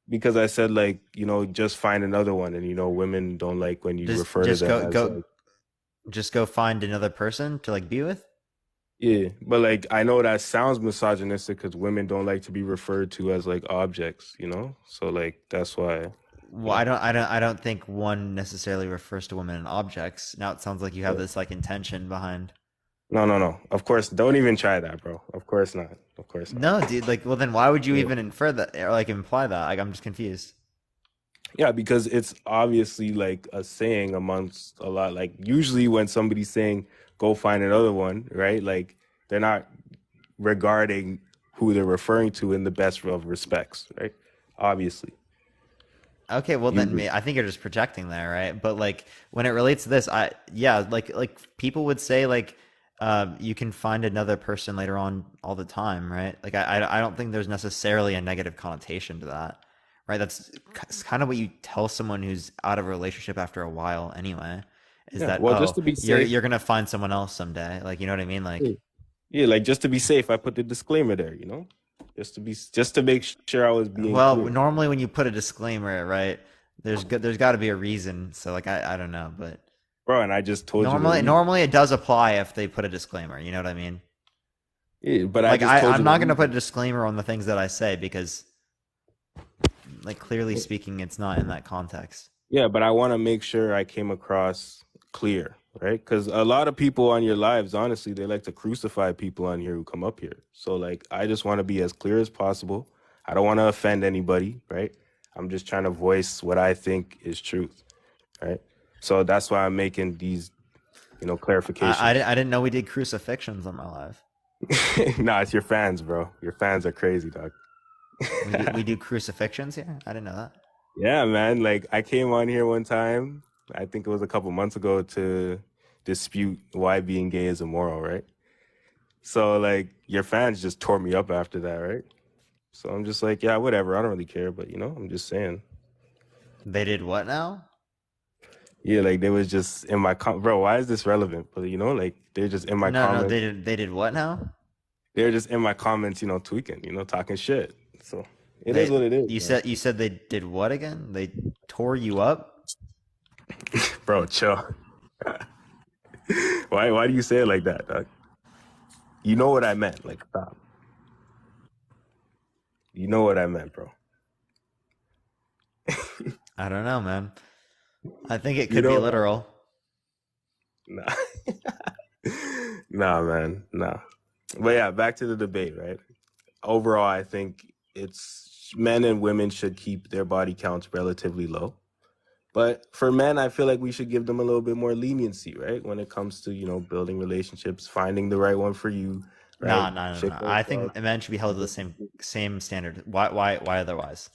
because I said like, just find another one, and women don't like when you Just refer to just them as go like, just go find another person to like be with? yeah, but like, I know that sounds misogynistic because women don't like to be referred to as like objects, so like that's why, Well, I don't think one necessarily refers to women and objects. Now it sounds like you have yeah. this like intention behind. No, no, no. Of course, don't even try that, bro. Of course not. Of course not. No, dude. Like, well, then why would you Yeah. even infer that or like imply that? Like, I'm just confused. Yeah, because it's obviously like a saying amongst a lot. Like usually when somebody's saying go find another one, right? Like they're not regarding who they're referring to in the best of respects, right? Obviously. Okay, well then Usually. I think you're just projecting there, right? But like when it relates to this, yeah, like people would say like you can find another person later on all the time, right? Like I don't think there's necessarily a negative connotation to that, right? That's kind of what you tell someone who's out of a relationship after a while anyway, is Yeah. that Well, just oh, to be safe. you're gonna find someone else someday. Like you know what I mean? Like Yeah, like just to be safe, I put the disclaimer there, you know? Just to make sure I was being well, clear. normally when you put a disclaimer, right, there's got to be a reason. So like I don't know, but Bro, and I just told you the normally reason. normally it does apply if they put a disclaimer. You know what I mean? Yeah, but I Like just told I'm you the not gonna put a reason. disclaimer on the things that I say because like clearly speaking, it's not in that context. Yeah, but I want to make sure I came across clear, right? Because a lot of people on your lives, honestly, they like to crucify people on here who come up here. So, like, I just want to be as clear as possible. I don't want to offend anybody, right? I'm just trying to voice what I think is truth, right? So that's why I'm making these, clarifications. I didn't know we did crucifixions on my live. Nah, it's your fans, bro. Your fans are crazy, dog. We do crucifixions here. I didn't know that. Yeah, man. Like I came on here one time, I think it was a couple months ago, to dispute why being gay is immoral, right? So like your fans just tore me up after that, right? So I'm just like, yeah, whatever. I don't really care, but I'm just saying. They did what now? Yeah, like they was just in my bro, why is this relevant? But like they're just in my No, comments. they did what now? They're just in my comments, tweaking, talking shit. So it is They what it is, man. you said they did what again? They tore you up? Bro, chill. Why do you say it like that, dog? You know what I meant. Like, stop. You know what I meant, bro. I don't know, man. I think it You could be know what I meant. literal. Nah. Nah, man. Nah. But yeah, back to the debate, right? Overall, I think it's men and women should keep their body counts relatively low. But for men, I feel like we should give them a little bit more leniency, right? When it comes to, building relationships, finding the right one for you, right? No. I think men should be held to the same standard. Why otherwise?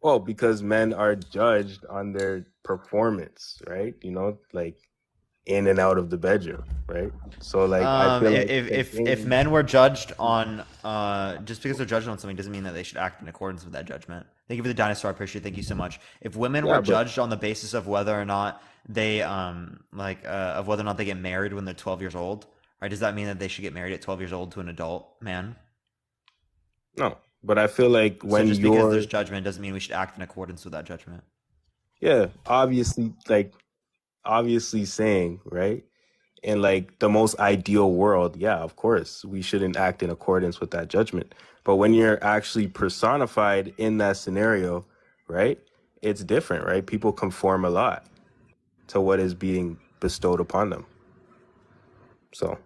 Well, because men are judged on their performance, right? Like in and out of the bedroom, right? So like I feel like If men were judged on just because they're judged on something doesn't mean that they should act in accordance with that judgment. Thank you for the dinosaur. I appreciate it. Thank you so much. If women were yeah, but judged on the basis of whether or not they of whether or not they get married when they're 12 years old, right? Does that mean that they should get married at 12 years old to an adult man? no. But I feel like So when just because you're there's judgment doesn't mean we should act in accordance with that judgment. yeah, obviously saying, right? In like the most ideal world, yeah, of course, we shouldn't act in accordance with that judgment. But when you're actually personified in that scenario, right? It's different, right? People conform a lot to what is being bestowed upon them. So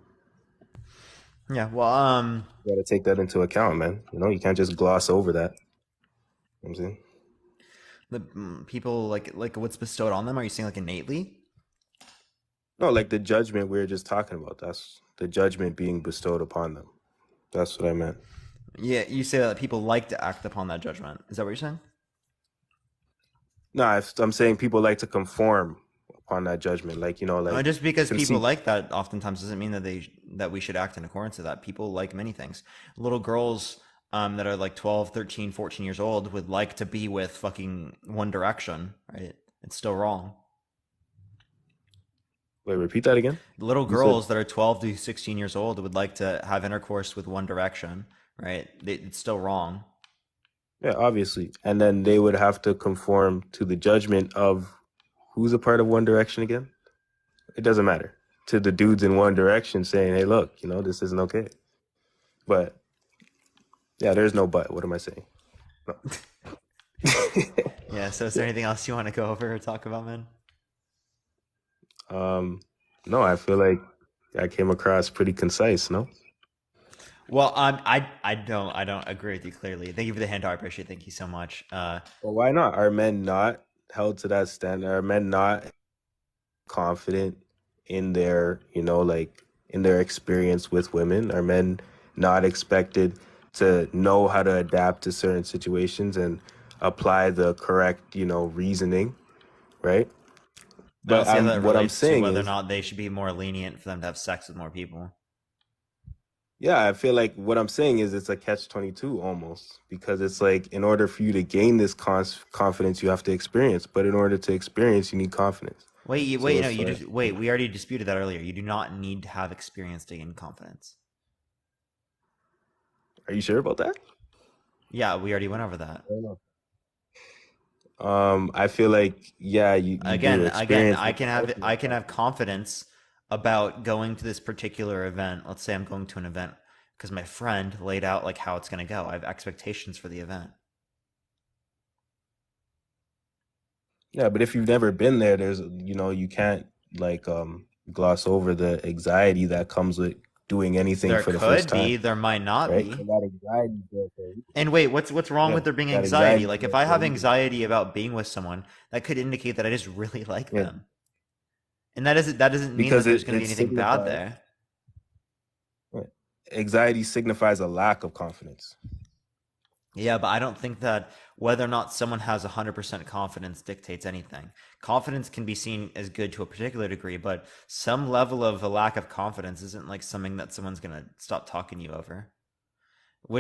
Yeah. Well, you got to take that into account, man. You can't just gloss over that. You know what I'm saying? the people like what's bestowed on them. Are you saying like innately? No, like the judgment we were just talking about. That's the judgment being bestowed upon them. That's what I meant. Yeah, you say that people like to act upon that judgment. Is that what you're saying? No, I'm saying people like to conform upon that judgment. Like, like Just because people conceit. like that oftentimes doesn't mean that that we should act in accordance to that. People like many things. Little girls that are like 12, 13, 14 years old would like to be with fucking One Direction, right? It's still wrong. Wait, repeat that again? Little You said, girls that are 12 to 16 years old would like to have intercourse with One Direction, right? It's still wrong. yeah, obviously. And then they would have to conform to the judgment of who's a part of One Direction again? It doesn't matter. To the dudes in One Direction saying, hey, look, this isn't okay. But yeah, there's no but. What am I saying? No. Yeah, so is there anything else you want to go over or talk about, man? No, I feel like I came across pretty concise, no? Well, I don't agree with you clearly. Thank you for the hand. I appreciate it. Thank you so much. Well, why not? Are men not held to that standard? Are men not confident in their, like in their experience with women? Are men not expected to know how to adapt to certain situations and apply the correct, reasoning, right? I don't But see how that what I'm relates to saying whether or is, not they should be more lenient for them to have sex with more people. yeah, I feel like what I'm saying is it's a catch-22 almost, because it's like in order for you to gain this confidence, you have to experience. But in order to experience, you need confidence. So No, it's like, wait. We already disputed that earlier. You do not need to have experience to gain confidence. are you sure about that? Yeah, we already went over that. I don't know. I feel like, yeah, you do Again, experience. I can have confidence about going to this particular event. Let's say I'm going to an event because my friend laid out like how it's going to go. I have expectations for the event. Yeah, but if you've never been there, there's, you can't like gloss over the anxiety that comes with doing anything There for the first could time, be, there might not right? be. And that anxiety is there for a reason. And wait, what's wrong Yeah, with there being that anxiety? anxiety is Like if there I for a have reason. anxiety about being with someone, that could indicate that I just really like Yeah, them. And that doesn't mean that because there's it going to be it anything bad signifies, there. right. Anxiety signifies a lack of confidence. Yeah, but I don't think that whether or not someone has 100% confidence dictates anything. Confidence can be seen as good to a particular degree, but some level of a lack of confidence isn't like something that someone's going to stop talking to you over.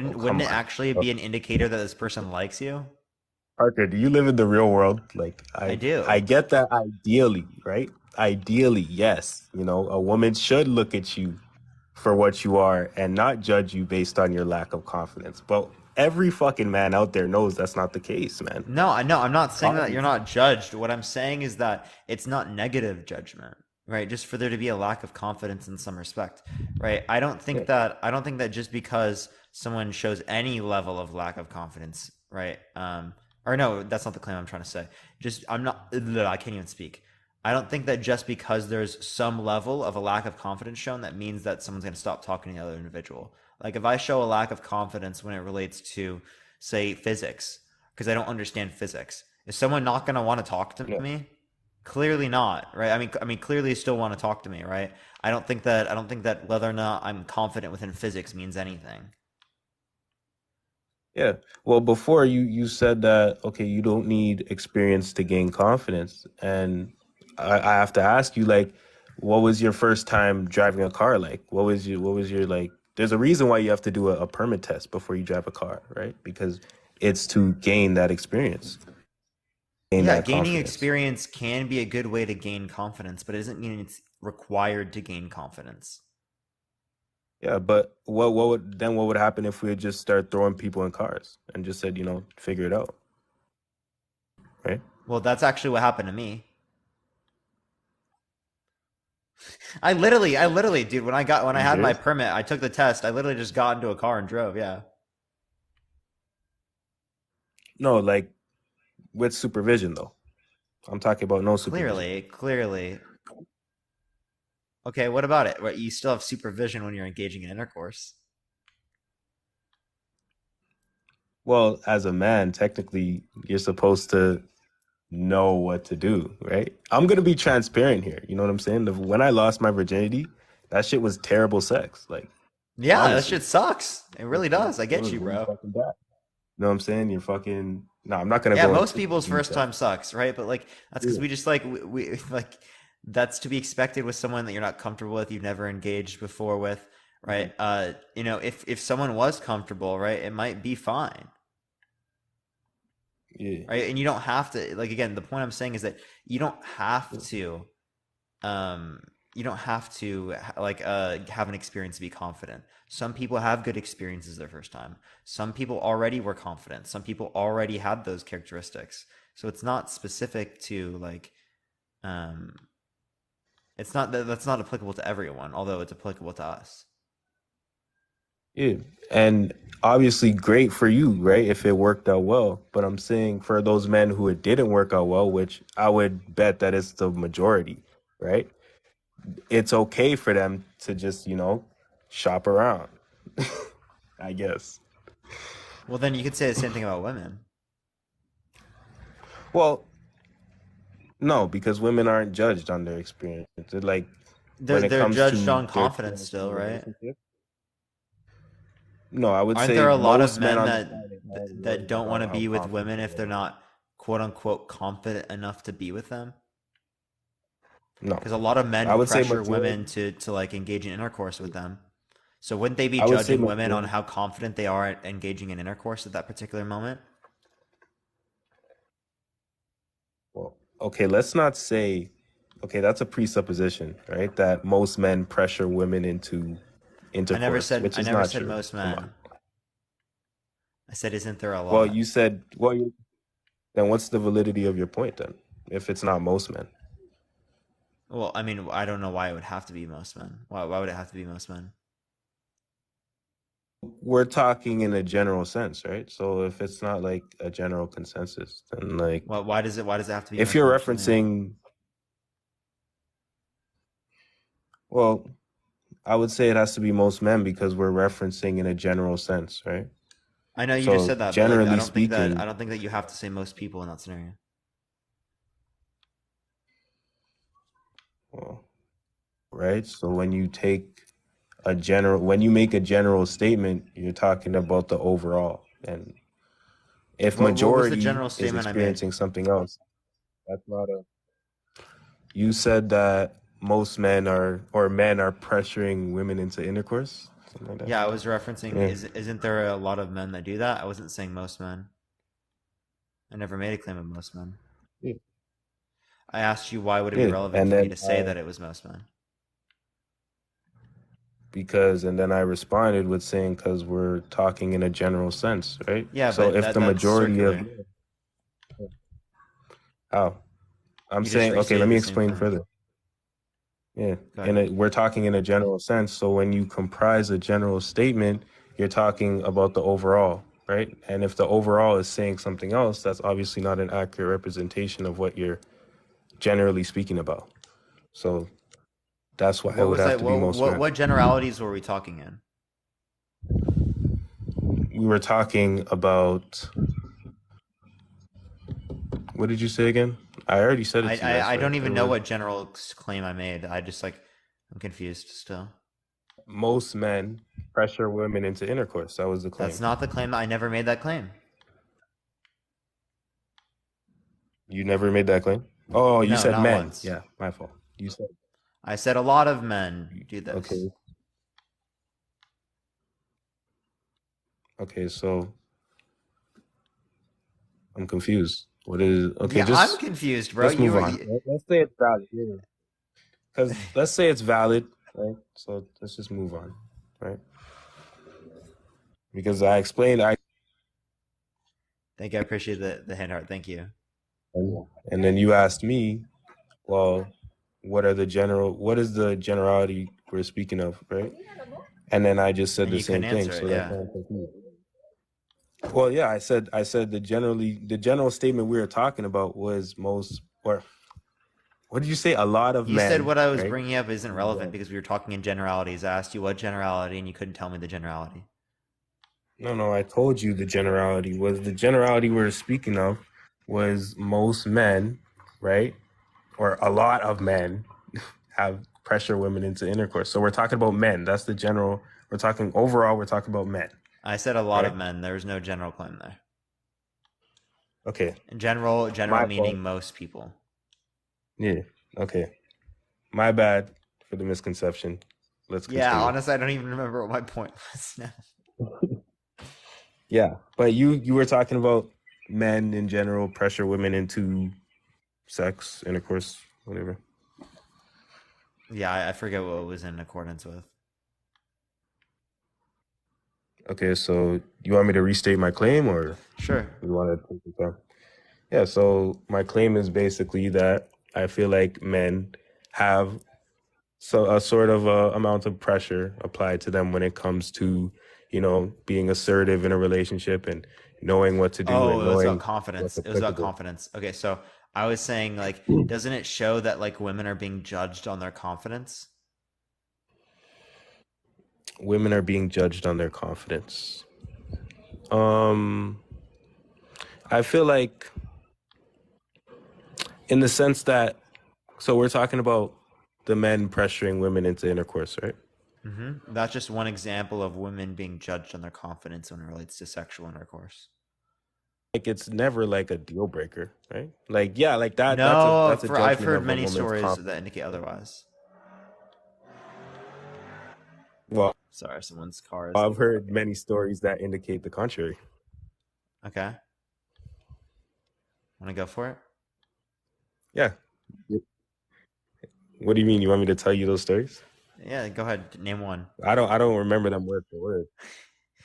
Oh, Wouldn't come it on. actually be Okay. an indicator that this person likes you? Parker, do you live in the real world? Like I I do. get that ideally, right? Ideally, yes. A woman should look at you for what you are and not judge you based on your lack of confidence. But every fucking man out there knows that's not the case, man. No, I know. I'm not saying that you're Obviously. not judged. What I'm saying is that it's not negative judgment, right? Just for there to be a lack of confidence in some respect, right? Yeah. I don't think that just because someone shows any level of lack of confidence, right? Or no, that's not the claim I'm trying to say. Just I'm not. I can't even speak. I don't think that just because there's some level of a lack of confidence shown, that means that someone's going to stop talking to the other individual. Like if I show a lack of confidence when it relates to, say, physics, because I don't understand physics. Is someone not going to want to talk to Yeah. me? Clearly not, right? I mean, clearly you still want to talk to me, right? I don't think that whether or not I'm confident within physics means anything. Yeah. Well, before you said that, okay, you don't need experience to gain confidence. And I have to ask you, like, what was your first time driving a car like? What was your like, there's a reason why you have to do a permit test before you drive a car, right? Because it's to gain that experience, gain Yeah, that gaining confidence. experience can be a good way to gain confidence, but it doesn't mean it's required to gain confidence. Yeah, but what would happen if we had just start throwing people in cars and just said, figure it out, right? Well, that's actually what happened to me. Dude, when I You had my serious? permit, I took the test. I literally just got into a car and drove. Yeah, No, like with supervision though. I'm talking about no supervision. clearly. Okay, what about it? Right, you still have supervision when you're engaging in intercourse. Well, as a man, technically, you're supposed to know what to do, right? I'm gonna be transparent here. You know what I'm saying? When I lost my virginity, that shit was terrible sex. Like, Yeah, that honestly, shit sucks. It it, really it, does. I it get was you, really bro. fucking bad. You know what I'm saying? You're fucking. No, I'm not gonna Yeah, go most into people's first detail. time sucks, right? But like that's because Yeah. we just like we like that's to be expected with someone that you're not comfortable with, you've never engaged before with, right? If someone was comfortable, right, it might be fine, Yeah. right? And you don't have to like again, the point I'm saying is that you don't have to um have an experience to be confident. Some people have good experiences their first time. Some people already were confident. Some people already had those characteristics. So it's not specific to like um it's not that's not applicable to everyone, although it's applicable to us. Yeah. And obviously great for you, right? If it worked out well. But I'm saying for those men who it didn't work out well, which I would bet that it's the majority, right? it's okay for them to just, shop around, I guess. Well, then you could say the same thing about women. Well, no, because women aren't judged on their experience. They're like, when it They're comes judged to on their confidence experience in a still, right? relationship. No, I would Aren't say there a lot of most men men on the that planet aren't that worried don't want about to how be with confident women they if they're are. not quote unquote confident enough to be with them? No, Because a lot of I men would say pressure women majority. to like engage in intercourse with them. So wouldn't they be I would say judging women on majority. how confident they are at engaging in intercourse at that particular moment? Well, okay, let's not say. Okay, that's a presupposition, right? That most men pressure women into intercourse, which I is never not said true. most Come on. men. I said isn't there a Well, lot? you said, well, then what's the validity of your point then? If it's not most men, Well, I mean, I don't know why it would have to be most men. Why would it have to be most men? we're talking in a general sense, right? So if it's not like a general consensus, then like Why does it have to be if most you're men, Julian? referencing, well, I would say it has to be most men because we're referencing in a general sense, right? I know you just So said that, but like generally I speaking, don't think that you have to say most people in that scenario. well, right? So when you make a general statement, you're talking about the overall. And if What was the majority general is statement I made? experiencing something else, that's not a. You said that most men or men are pressuring women into intercourse, something like that. Yeah, I was referencing Yeah. isn't there a lot of men that do that? I wasn't saying most men. I never made a claim of most men. Yeah. I asked you why would it be Yeah. relevant And for me then to say that it was most men? and then I responded with saying because we're talking in a general sense, right? Yeah, So but if the that's majority of circular. how I'm You just saying, okay, let restated me the same explain thing. further. Yeah, Go ahead. we're talking in a general sense. So when you comprise a general statement, you're talking about the overall, right? And if the overall is saying something else, that's obviously not an accurate representation of what you're generally speaking about. So that's why it What would was have that? to be most men. What generalities were we talking in? We were talking about, what did you say again? I already said it to you, I I swear. don't It even know was what general claim I made. I just like I'm confused still. most men pressure women into intercourse. That was the That's claim. not the claim. I never made that claim. You never made that claim? Oh, you No, said not men. once. Yeah, my fault. You said, I said a lot of men do this. okay. Okay, so I'm confused. What is okay? Yeah, I'm Just confused, bro. let's You move were on. Let's say it's valid. Yeah. Because let's say it's valid, right? So let's just move on, right? Because I explained, Thank you. I appreciate the hand heart. Thank you. and then you asked me, well, what is the generality we're speaking of, right? And then I just said And the you couldn't same thing. answer So it. that's Yeah. why I'm confused. Well, yeah, I said the general statement we were talking about was most, or what did you say? A lot of You said men, what I was right? bringing up isn't relevant because we were talking in generalities. I asked you what generality, and you couldn't tell me the generality. No, I told you the generality we were speaking of was most men, right? Or a lot of men have pressure women into intercourse. So we're talking about men. That's the general. We're talking overall, we're talking about men, I said a lot right? of men. There was no general claim there. Okay. General My meaning fault. most people. Yeah. Okay. My bad for the misconception. Let's Yeah, continue. honestly, I don't even remember what my point was now. Yeah. But you were talking about men in general pressure women into sex, intercourse, whatever. Yeah, I forget what it was in accordance with. Okay, so you want me to restate my claim or Sure. you want to take it down? Yeah, so my claim is basically that I feel like men have a sort of amount of pressure applied to them when it comes to, being assertive in a relationship and knowing what to do Oh, and it was about knowing what's confidence. It was about applicable. confidence. Okay, so I was saying, like, doesn't it show that like women are being judged on their confidence? Women are being judged on their confidence. Um, I feel like in the sense that, so we're talking about the men pressuring women into intercourse, right? That's just one example of women being judged on their confidence when it relates to sexual intercourse. Like it's never like a deal breaker, right? Like yeah, like that. No, That's a I've judgment heard of a many woman's stories confidence. that indicate otherwise. Well, Sorry, someone's car is. I've heard many stories that indicate the contrary. Okay. Want to go for it? Yeah. What do you mean? You want me to tell you those stories? Yeah, go ahead. Name one. I don't remember them word for word.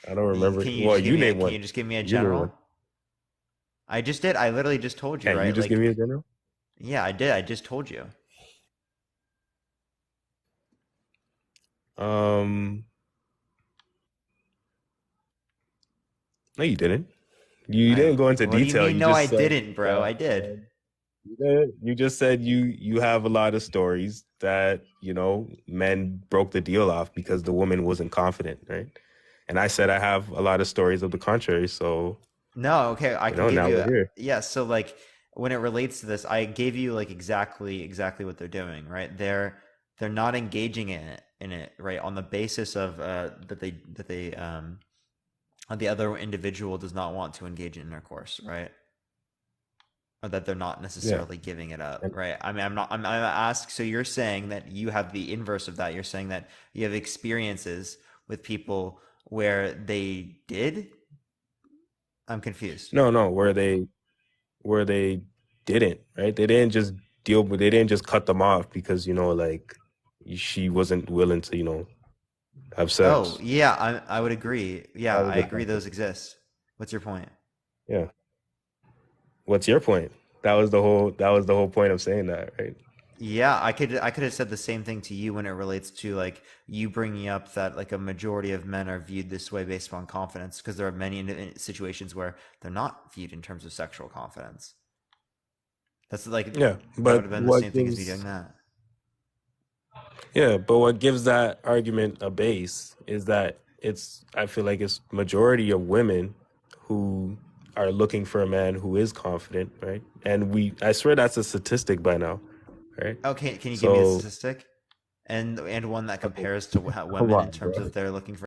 I don't remember. Well, you name Can one. you just give me a You name one. general? I just did. I literally just told you, Yeah, right? you just Like, give me a general. yeah, I did. I just told you. No, you didn't. You didn't go into What do you detail. mean? You No, I just said didn't, bro. I did. you just said you have a lot of stories that men broke the deal off because the woman wasn't confident, right? And I said I have a lot of stories of the contrary. So No, okay, I can give now you. we're here. Yeah, so like when it relates to this, I gave you like exactly what they're doing, right? They're not engaging in it, right? On the basis of that they the other individual does not want to engage in intercourse, right? Or that they're not Yeah. necessarily giving it up, right? I mean, I'm asked. So you're saying that you have the inverse of that. You're saying that you have experiences with people where they did. I'm confused. No, where they didn't, right? They didn't just they didn't just cut them off because like she wasn't willing to have sex. Oh, yeah, I would agree. Yeah, I agree those exist. What's your point? Yeah. What's your point? That was the whole point of saying that, right? Yeah, I could have said the same thing to you when it relates to like you bringing up that like a majority of men are viewed this way based upon confidence because there are many situations where they're not viewed in terms of sexual confidence. That's like Yeah, that but would have been the same thing as me doing that. Yeah, but what gives that argument a base is that I feel like it's majority of women who are looking for a man who is confident, right? And I swear that's a statistic by now, right? Okay, can you give me a statistic and one that compares to how Come women in on, terms bro. of they're looking for